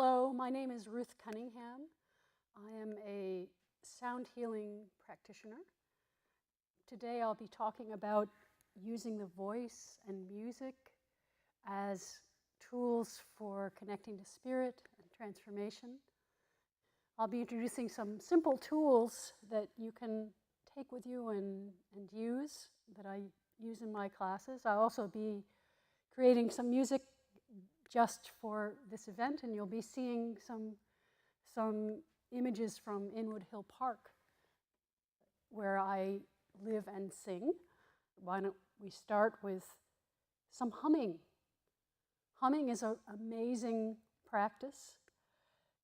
Hello, my name is Ruth Cunningham. I am a sound healing practitioner. Today I'll be talking about using the voice and music as tools for connecting to spirit and transformation. I'll be introducing some simple tools that you can take with you and use, that I use in my classes. I'll also be creating some music just for this event, and you'll be seeing some images from Inwood Hill Park, where I live and sing. Why don't we start with some humming? Humming is an amazing practice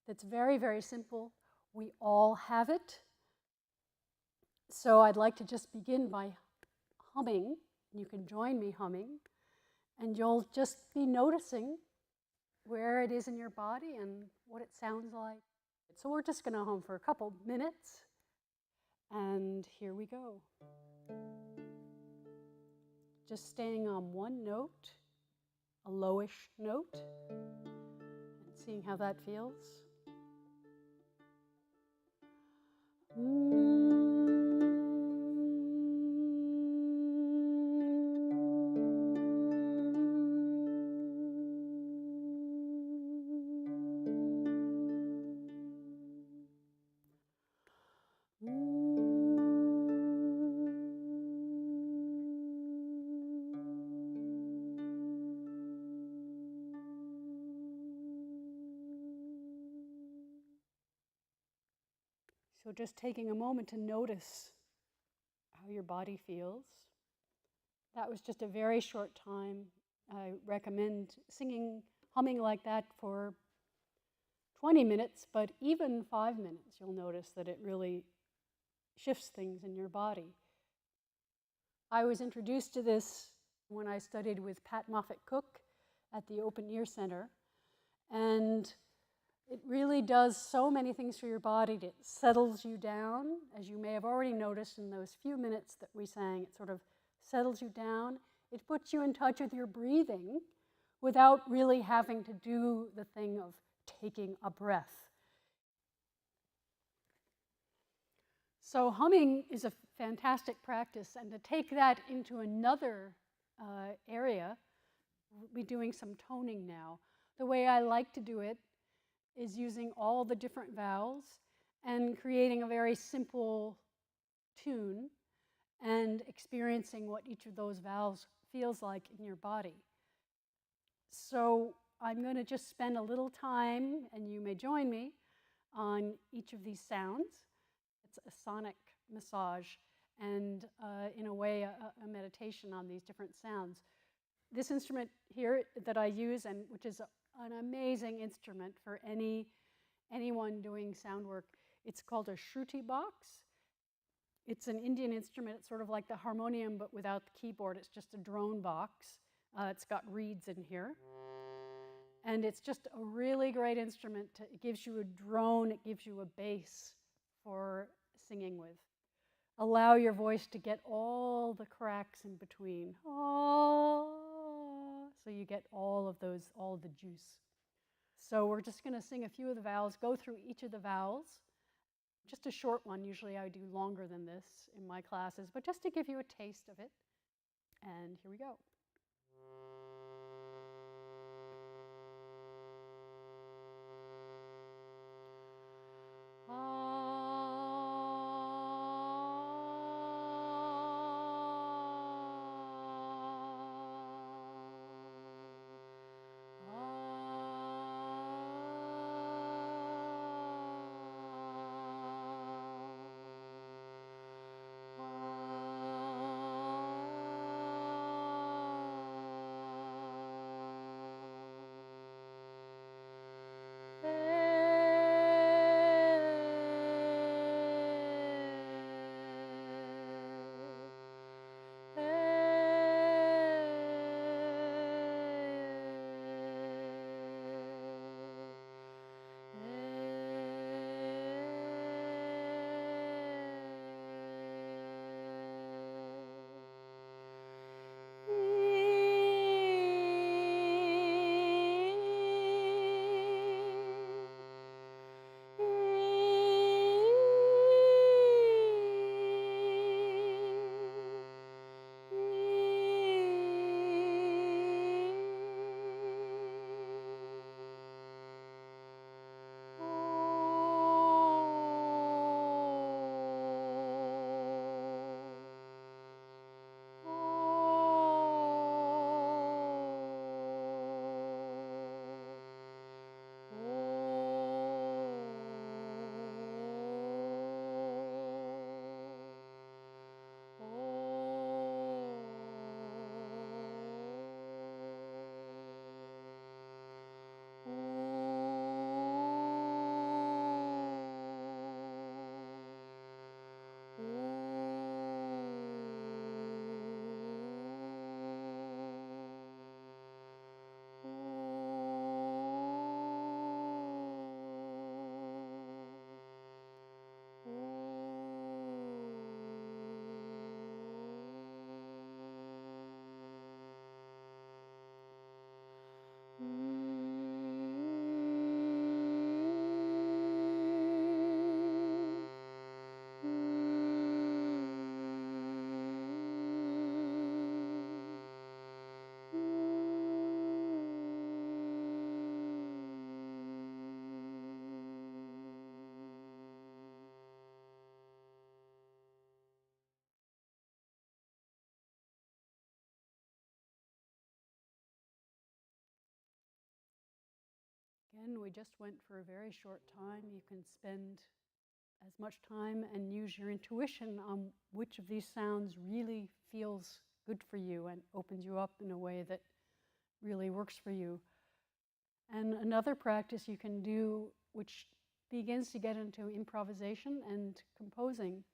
that's very, very simple. We all have it. So I'd like to just begin by humming. You can join me humming, and you'll just be noticing where it is in your body and what it sounds like. So we're just going to hum for a couple minutes, and here we go. Just staying on one note, a lowish note, and seeing how that feels. So just taking a moment to notice how your body feels. That was just a very short time. I recommend humming like that for 20 minutes, but even 5 minutes, you'll notice that it really shifts things in your body. I was introduced to this when I studied with Pat Moffat-Cook at the Open Ear Center, and it really does so many things for your body. It settles you down, as you may have already noticed in those few minutes that we sang. It sort of settles you down. It puts you in touch with your breathing without really having to do the thing of taking a breath. So humming is a fantastic practice, and to take that into another area, we'll be doing some toning now. The way I like to do it is using all the different vowels and creating a very simple tune and experiencing what each of those vowels feels like in your body. So I'm going to just spend a little time, and you may join me, on each of these sounds. It's a sonic massage and, in a way, a meditation on these different sounds. This instrument here that I use, and which is an amazing instrument for anyone doing sound work, it's called a shruti box. It's an Indian instrument. It's sort of like the harmonium, but without the keyboard. It's just a drone box. It's got reeds in here. And it's just a really great instrument. It gives you a drone. It gives you a bass for singing with. Allow your voice to get all the cracks in between. So you get all of the juice. So we're just going to sing a few of the vowels, go through each of the vowels. Just a short one. Usually I do longer than this in my classes, but just to give you a taste of it. And here we go. in. We just went for a very short time. You can spend as much time and use your intuition on which of these sounds really feels good for you and opens you up in a way that really works for you. And another practice you can do, which begins to get into improvisation and composing,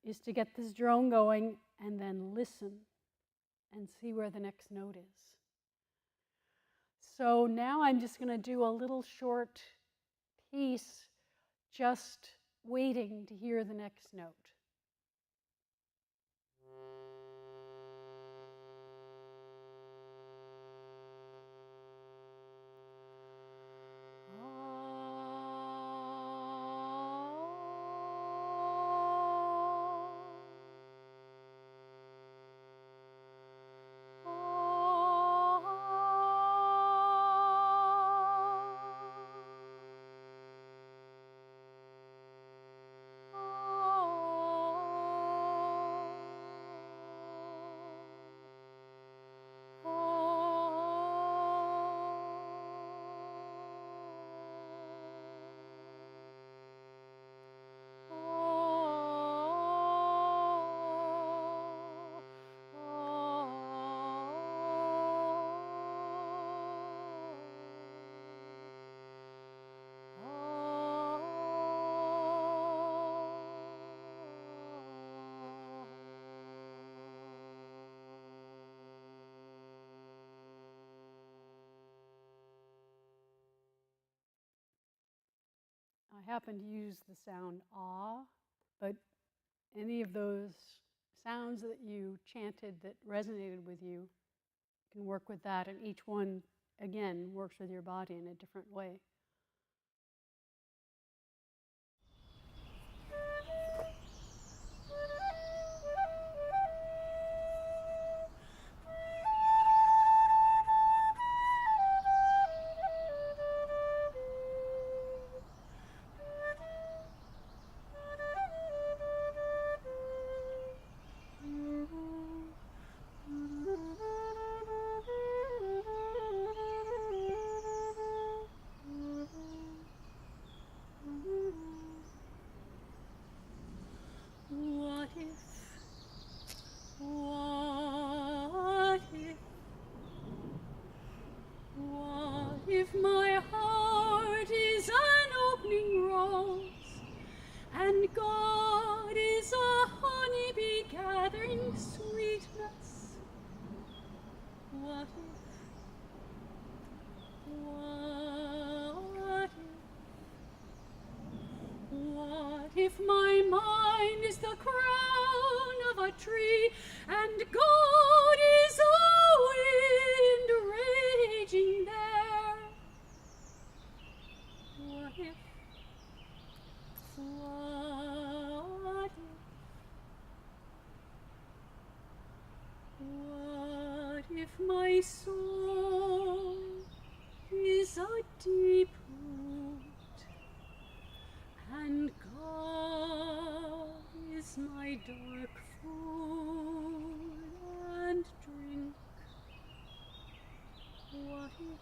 is to get this drone going and then listen and see where the next note is. So now I'm just going to do a little short piece, just waiting to hear the next note. I happen to use the sound ah, but any of those sounds that you chanted that resonated with you can work with that, and each one, again, works with your body in a different way. If my heart is an opening rose, and God is a honeybee gathering sweetness, what if my mind is the crown of a tree, and God is a wind raging there? What if my soul is a deep root, and God is my dark food and drink? What if?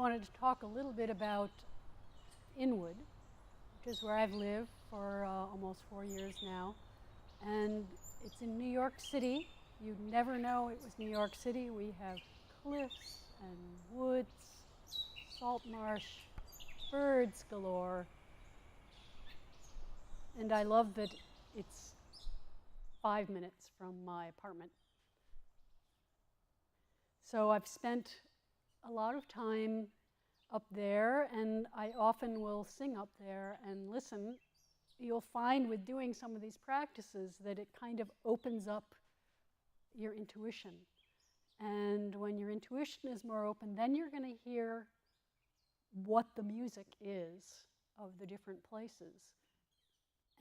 wanted to talk a little bit about Inwood, which is where I've lived for almost 4 years now. And it's in New York City. You'd never know it was New York City. We have cliffs and woods, salt marsh, birds galore. And I love that it's 5 minutes from my apartment. So I've spent a lot of time up there, and I often will sing up there and listen. You'll find with doing some of these practices that it kind of opens up your intuition. And when your intuition is more open, then you're going to hear what the music is of the different places.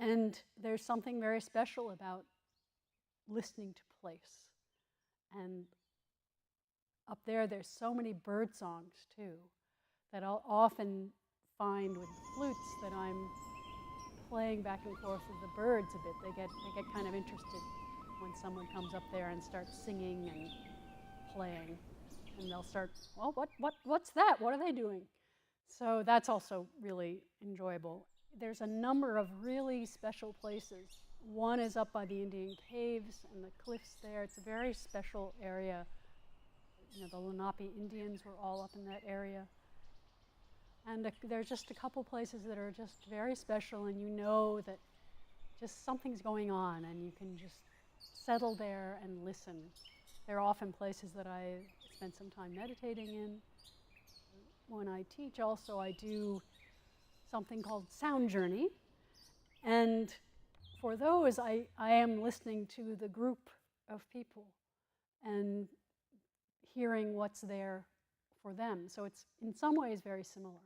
And there's something very special about listening to place. And up there, there's so many bird songs, too, that I'll often find with flutes that I'm playing back and forth with the birds a bit. They get kind of interested when someone comes up there and starts singing and playing. And they'll start, well, what's that? What are they doing? So that's also really enjoyable. There's a number of really special places. One is up by the Indian Caves and the cliffs there. It's a very special area. You know, the Lenape Indians were all up in that area. And there's just a couple places that are just very special, and you know that just something's going on, and you can just settle there and listen. There are often places that I spend some time meditating in. When I teach also, I do something called sound journey. And for those, I am listening to the group of people and hearing what's there for them. So it's in some ways very similar.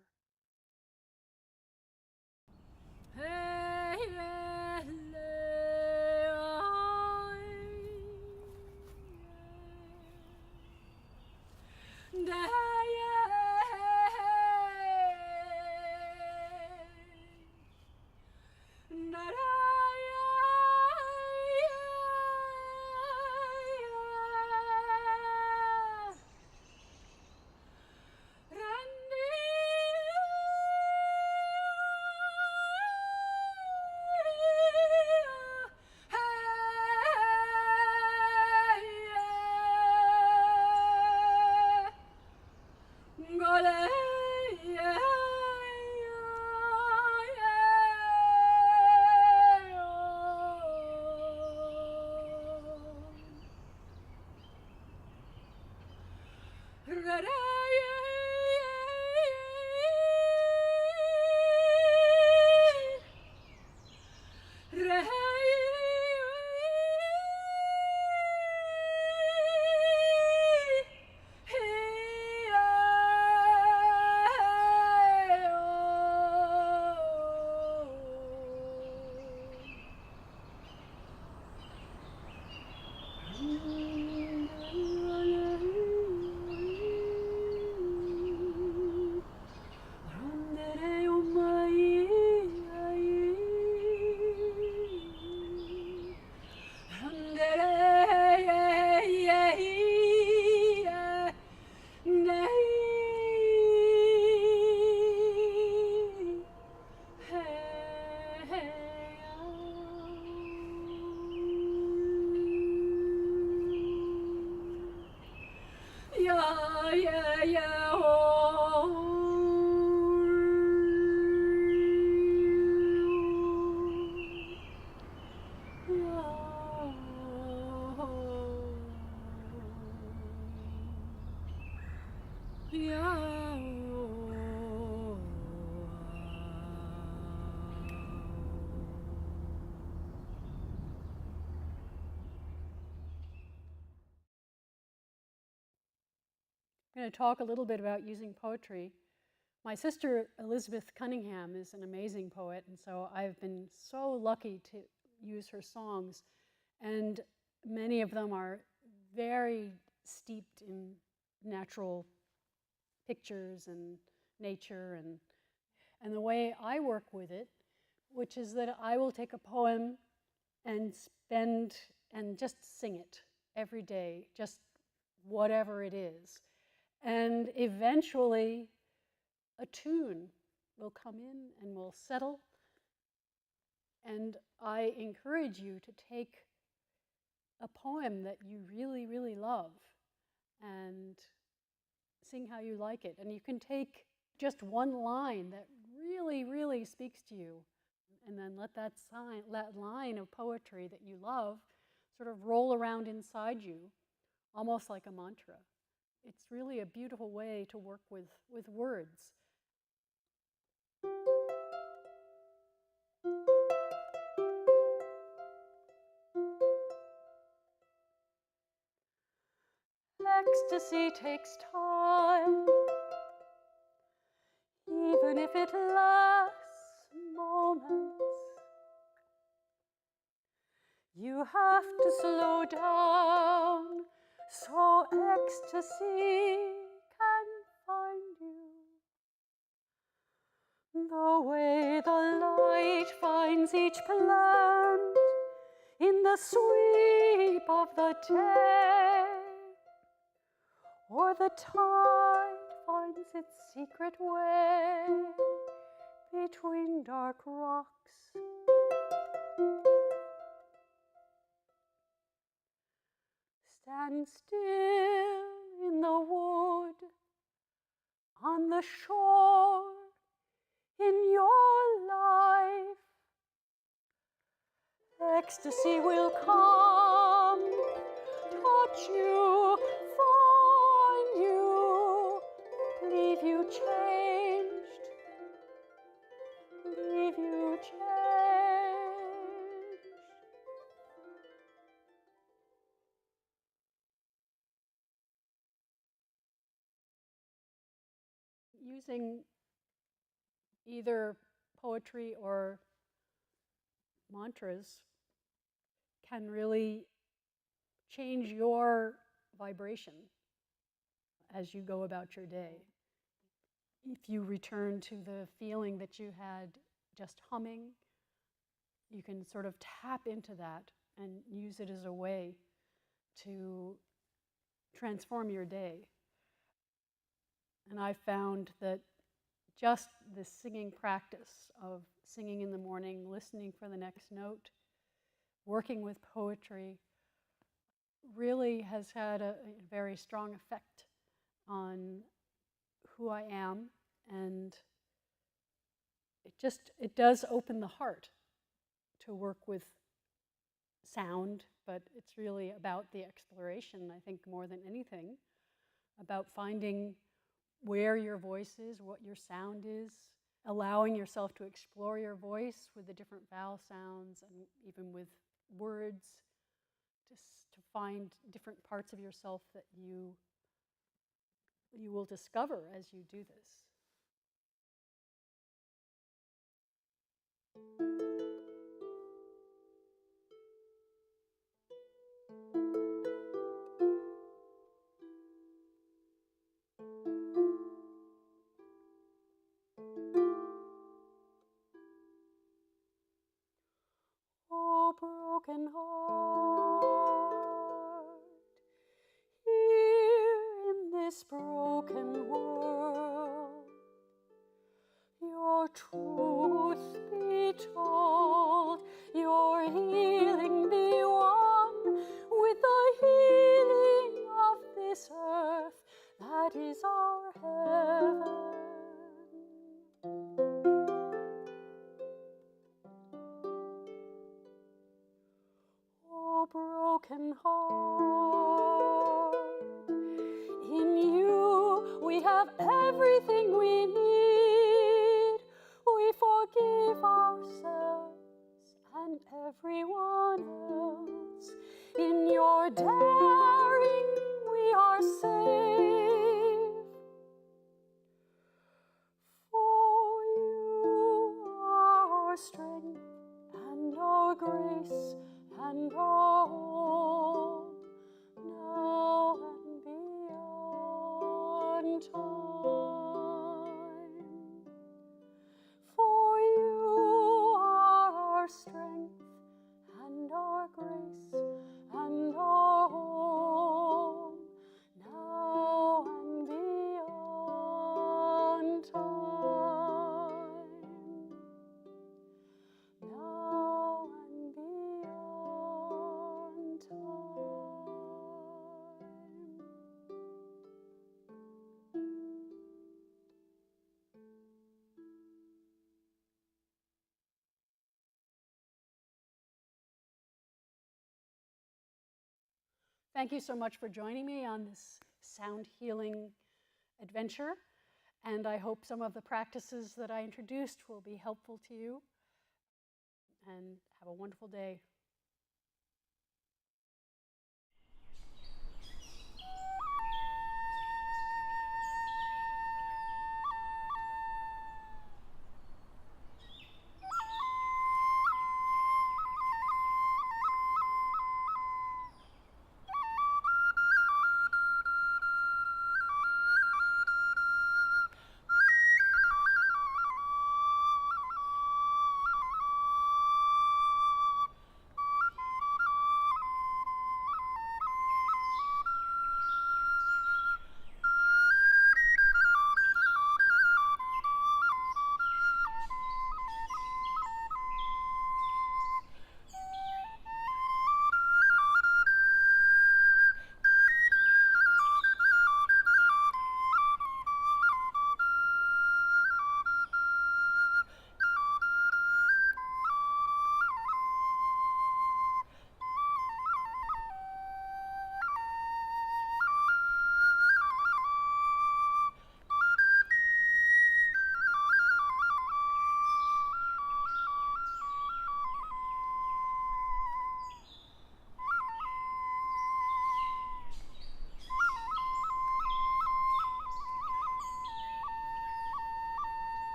I'm going to talk a little bit about using poetry. My sister Elizabeth Cunningham is an amazing poet, and so I've been so lucky to use her songs, and many of them are very steeped in natural pictures and nature, and the way I work with it, which is that I will take a poem and just sing it every day, just whatever it is. And eventually, a tune will come in and will settle. And I encourage you to take a poem that you really, really love and sing how you like it. And you can take just one line that really, really speaks to you, and then let that line of poetry that you love sort of roll around inside you, almost like a mantra. It's really a beautiful way to work with words. Ecstasy takes time, even if it lasts moments. You have to slow down so ecstasy can find you. The way the light finds each plant in the sweep of the day, or the tide finds its secret way between dark rocks. Stand still in the wood, on the shore, in your life. Ecstasy will come, touch you, find you, leave you changed, leave you changed. Using either poetry or mantras can really change your vibration as you go about your day. If you return to the feeling that you had just humming, you can sort of tap into that and use it as a way to transform your day. And I found that just this singing practice of singing in the morning, listening for the next note, working with poetry, really has had a very strong effect on who I am, and it does open the heart to work with sound, but it's really about the exploration, I think, more than anything, about finding where your voice is, what your sound is, allowing yourself to explore your voice with the different vowel sounds and even with words, just to find different parts of yourself that you will discover as you do this. Oh, broken heart, here in this broken world, your truth be told, your healing be won with the healing of this earth that is our heaven. Oh, broken heart, in you we have everything we need. We forgive ourselves and everyone else. In your daring we are safe. For you are our strength and our grace and our home, now and beyond time. For you are our strength and our grace and our home, now and beyond time. Thank you so much for joining me on this sound healing adventure, and I hope some of the practices that I introduced will be helpful to you, and have a wonderful day.